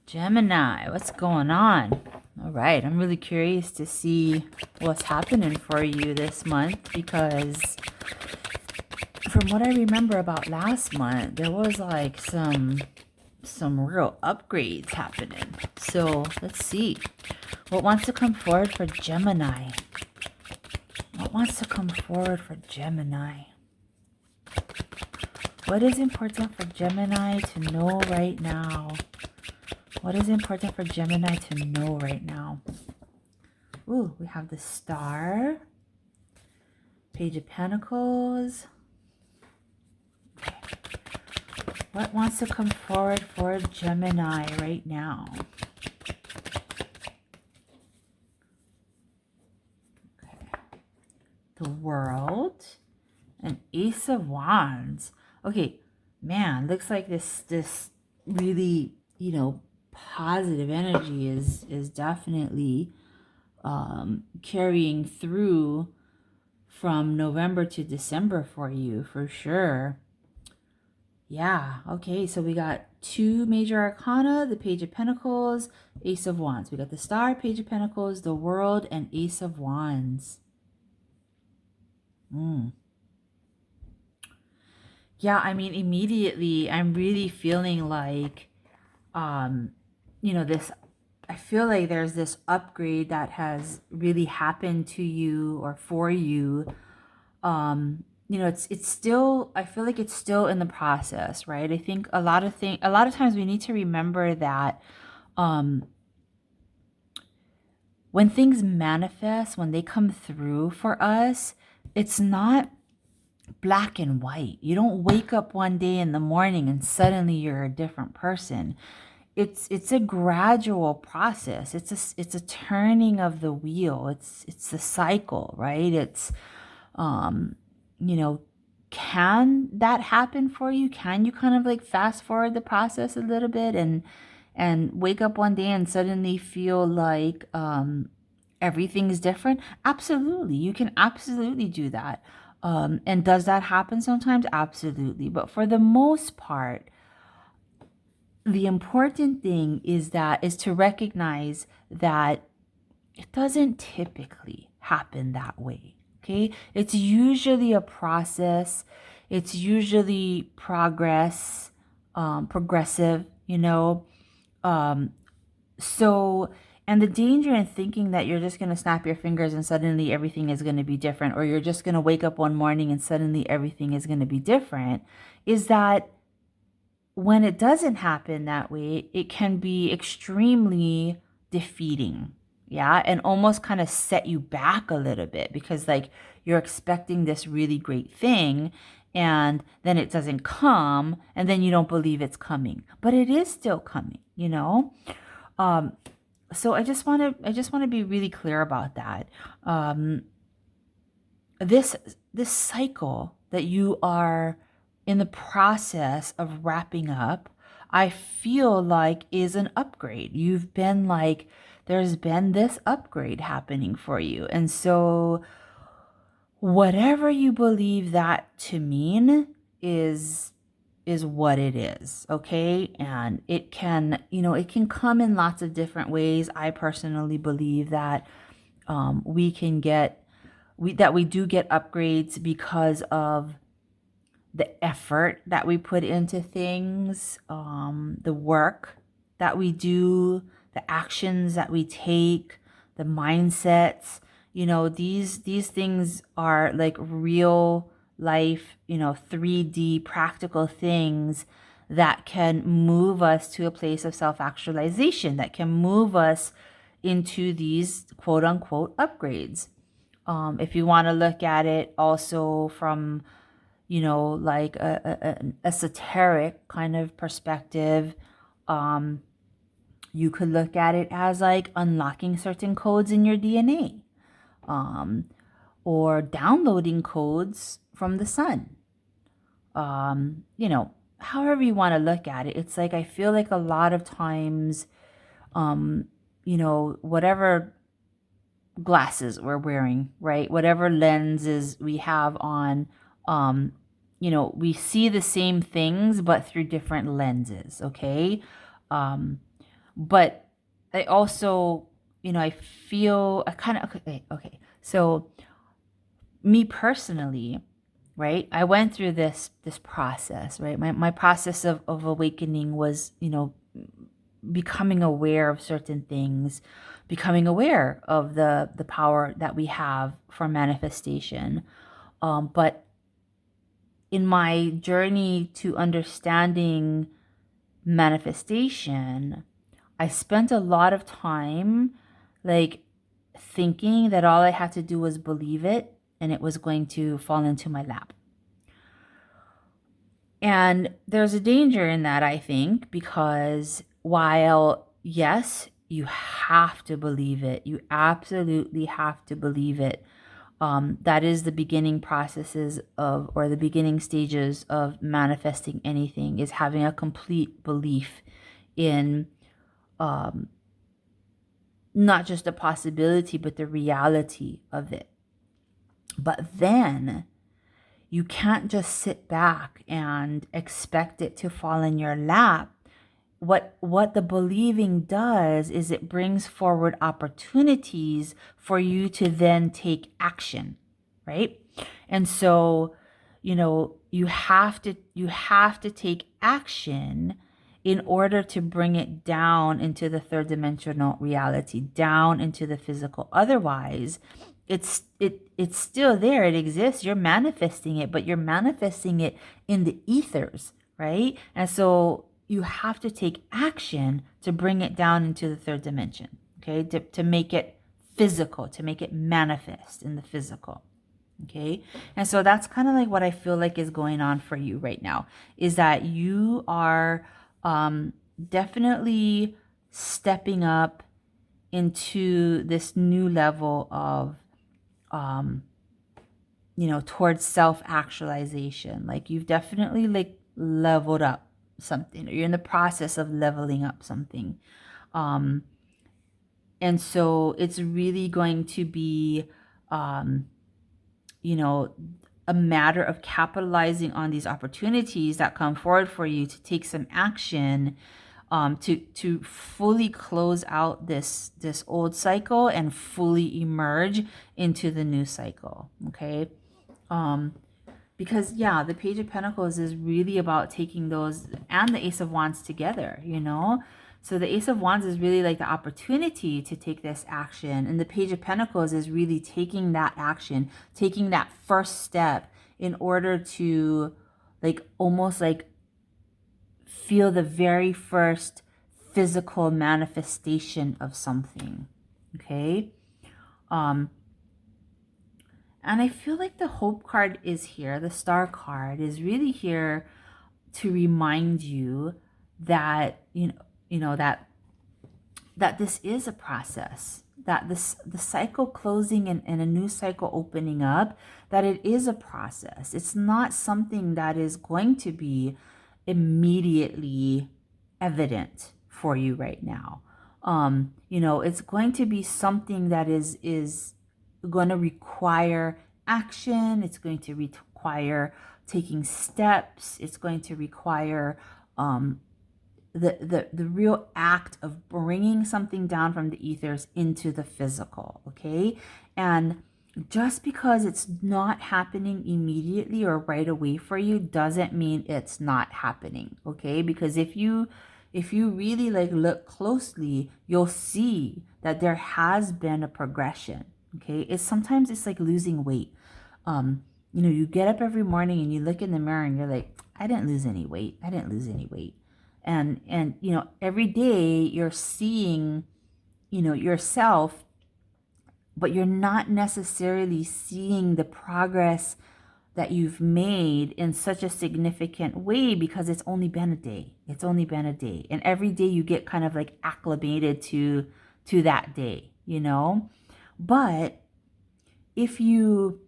Gemini, what's going on? All right, I'm really curious to see what's happening for you this month because from what I remember about last month, there was like some real upgrades happening. So let's see. What wants to come forward for Gemini? What wants to come forward for Gemini? What is important for Gemini to know right now? What is important for Gemini to know right now? Ooh, we have the Star, Page of Pentacles. Okay. What wants to come forward for Gemini right now? Okay. The World, and Ace of Wands. Okay, man, looks like this really, positive energy is definitely carrying through from November to December for you, for sure. Yeah, okay, so we got two major arcana, the Page of Pentacles, Ace of Wands. We got the Star, Page of Pentacles, the World, and Ace of Wands. Yeah, I mean, immediately, I'm really feeling like, this, I feel like there's this upgrade that has really happened to you or for you. It's still, I feel like it's still in the process, right? I think a lot of times we need to remember that when things manifest, when they come through for us, it's not black and white. You don't wake up one day in the morning and suddenly you're a different person. It's a gradual process. It's a turning of the wheel. It's a cycle, right? It's can that happen for you? Can you kind of like fast forward the process a little bit and wake up one day and suddenly feel like everything's different? Absolutely. You can absolutely do that. And does that happen sometimes? Absolutely. But for the most part, the important thing is to recognize that it doesn't typically happen that way. Okay, it's usually a process. It's usually progressive. So, and the danger in thinking that you're just going to snap your fingers and suddenly everything is going to be different, or you're just going to wake up one morning and suddenly everything is going to be different, is that when it doesn't happen that way, it can be extremely defeating. Yeah. And almost kind of set you back a little bit because like you're expecting this really great thing and then it doesn't come and then you don't believe it's coming, but it is still coming, So I just want to be really clear about that. This cycle that you are in the process of wrapping up, I feel like is an upgrade. You've been like, there's been this upgrade happening for you. And so whatever you believe that to mean is what it is, okay? And it can, it can come in lots of different ways. I personally believe that we do get upgrades because of the effort that we put into things, the work that we do, the actions that we take, the mindsets. These things are like real life, 3D practical things that can move us to a place of self-actualization, that can move us into these quote unquote upgrades. If you want to look at it also from like an esoteric kind of perspective, you could look at it as like unlocking certain codes in your DNA, or downloading codes from the sun. However you want to look at it, it's like I feel like a lot of times, whatever glasses we're wearing, right? Whatever lenses we have on, we see the same things, but through different lenses, okay? But I also, I feel I kind of, okay. So me personally, right? I went through this process, right? My process of awakening was, becoming aware of certain things, becoming aware of the power that we have for manifestation. But in my journey to understanding manifestation, I spent a lot of time like thinking that all I had to do was believe it and it was going to fall into my lap. And there's a danger in that, I think, because while, yes, you have to believe it, you absolutely have to believe it. That is the beginning processes of, or the beginning stages of manifesting anything, is having a complete belief in not just a possibility, but the reality of it. But then you can't just sit back and expect it to fall in your lap. What the believing does is it brings forward opportunities for you to then take action, right? And so, you have to take action in order to bring it down into the third dimensional reality, down into the physical. Otherwise, it's still there. It exists. You're manifesting it, but you're manifesting it in the ethers, right? And so you have to take action to bring it down into the third dimension, okay? To make it physical, to make it manifest in the physical. Okay. And so that's kind of like what I feel like is going on for you right now, is that you are definitely stepping up into this new level of, towards self-actualization. Like you've definitely like leveled up something, or you're in the process of leveling up something. And so it's really going to be, a matter of capitalizing on these opportunities that come forward for you to take some action, to fully close out this old cycle and fully emerge into the new cycle. Okay. Because the Page of Pentacles is really about taking those and the Ace of Wands together, So the Ace of Wands is really like the opportunity to take this action. And the Page of Pentacles is really taking that action, taking that first step in order to like almost like feel the very first physical manifestation of something. Okay. And I feel like the Hope card is here. The Star card is really here to remind you that, that this is a process, that the cycle closing and a new cycle opening up, that it is a process. It's not something that is going to be immediately evident for you right now. It's going to be something that is going to require action. It's going to require taking steps. It's going to require the real act of bringing something down from the ethers into the physical. Okay. And just because it's not happening immediately or right away for you doesn't mean it's not happening. Okay. Because if you really like look closely, you'll see that there has been a progression. Okay. Sometimes it's like losing weight. You get up every morning and you look in the mirror and you're like, I didn't lose any weight. I didn't lose any weight. And every day you're seeing, yourself, but you're not necessarily seeing the progress that you've made in such a significant way because it's only been a day. It's only been a day. And every day you get kind of like acclimated to that day, But if you,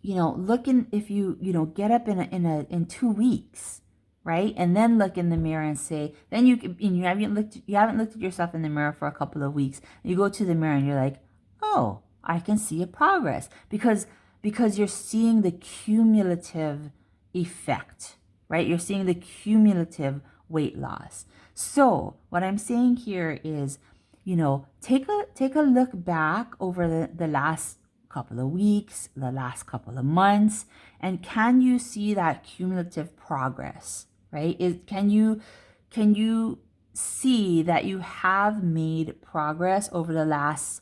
get up in 2 weeks, right? And then look in the mirror and say, then you haven't looked at yourself in the mirror for a couple of weeks. You go to the mirror and you're like, oh, I can see a progress because you're seeing the cumulative effect, right? You're seeing the cumulative weight loss. So what I'm saying here is, take a look back over the last couple of weeks, the last couple of months, and can you see that cumulative progress, right? Can you see that you have made progress over the last,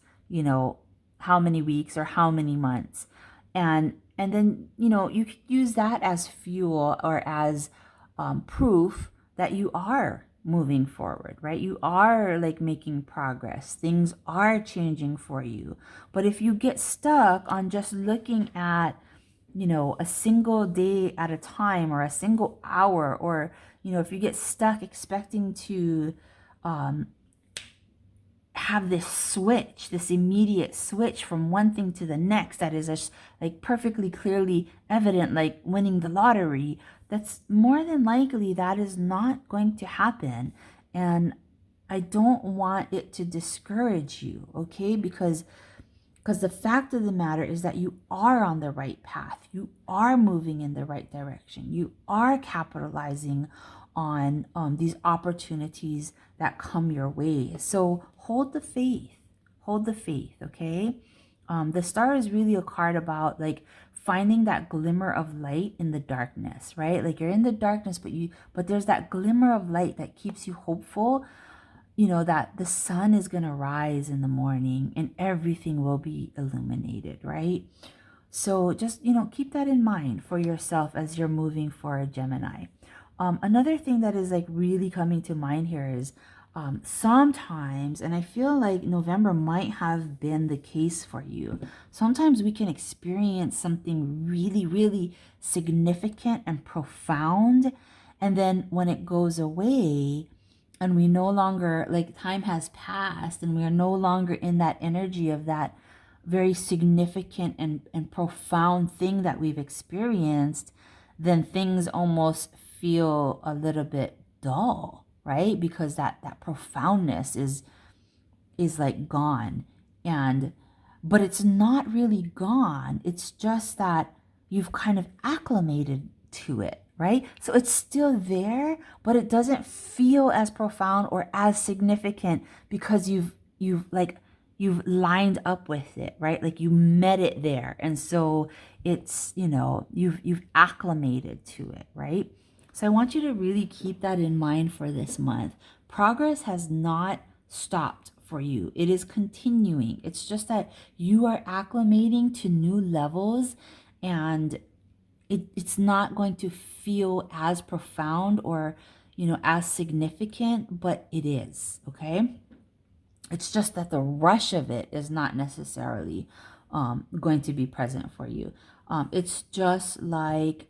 how many weeks or how many months? And then, you could use that as fuel or as proof that you are moving forward, right? You are like making progress. Things are changing for you. But if you get stuck on just looking at, a single day at a time or a single hour, or, if you get stuck expecting to have this switch, this immediate switch from one thing to the next that is just like perfectly clearly evident, like winning the lottery, that's more than likely that is not going to happen. And I don't want it to discourage you, okay? Because the fact of the matter is that you are on the right path. You are moving in the right direction. You are capitalizing on these opportunities that come your way. So hold the faith. Hold the faith, okay? The star is really a card about like finding that glimmer of light in the darkness, right? Like you're in the darkness, but there's that glimmer of light that keeps you hopeful, that the sun is going to rise in the morning and everything will be illuminated, right? So just, keep that in mind for yourself as you're moving forward, Gemini. Another thing that is like really coming to mind here is sometimes, and I feel like November might have been the case for you, sometimes we can experience something really, really significant and profound. And then when it goes away, and we no longer, like time has passed and we are no longer in that energy of that very significant and profound thing that we've experienced, then things almost feel a little bit dull, right? Because that profoundness is like gone. But it's not really gone. It's just that you've kind of acclimated to it, right? So it's still there, but it doesn't feel as profound or as significant because you've lined up with it, right? Like you met it there. And so it's, you've acclimated to it, right? So I want you to really keep that in mind for this month. Progress has not stopped for you. It is continuing. It's just that you are acclimating to new levels, and it's not going to feel as profound or, as significant, but it is, okay? It's just that the rush of it is not necessarily going to be present for you. It's just like,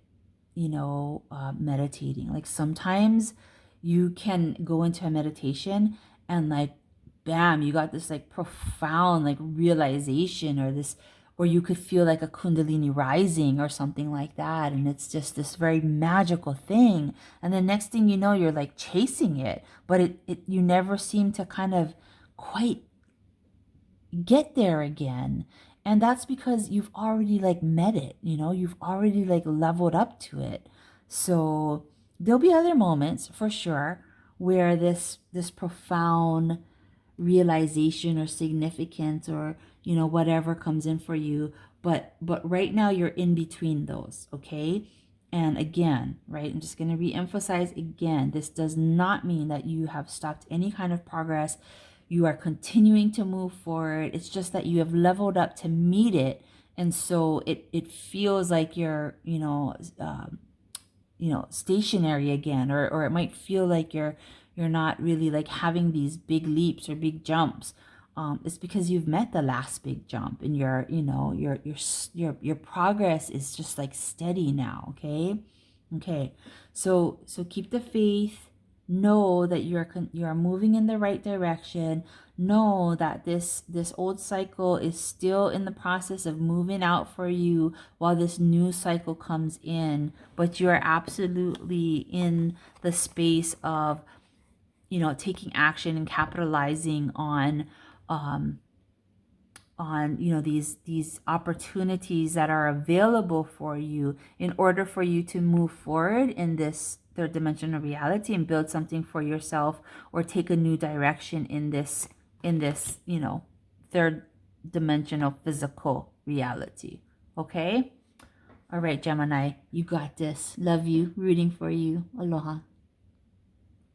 meditating. Like sometimes you can go into a meditation and like, bam, you got this like profound like realization, or you could feel like a kundalini rising or something like that. And it's just this very magical thing. And the next thing you know, you're like chasing it, but you never seem to kind of quite get there again. And that's because you've already like met it, you've already like leveled up to it. So there'll be other moments for sure where this profound realization or significance or, whatever comes in for you. But right now you're in between those, okay? And again, right, I'm just going to re-emphasize again, this does not mean that you have stopped any kind of progress. You are continuing to move forward. It's just that you have leveled up to meet it. And so it feels like you're, stationary again, or it might feel like you're not really like having these big leaps or big jumps. It's because you've met the last big jump, and your progress is just like steady now. Okay. So keep the faith. Know that you are moving in the right direction. Know that this old cycle is still in the process of moving out for you while this new cycle comes in, but you are absolutely in the space of, taking action and capitalizing on you know, these opportunities that are available for you in order for you to move forward in this third dimensional reality and build something for yourself, or take a new direction in this you know, third dimensional physical reality. Okay? All right, Gemini, you got this. Love you. Rooting for you. Aloha.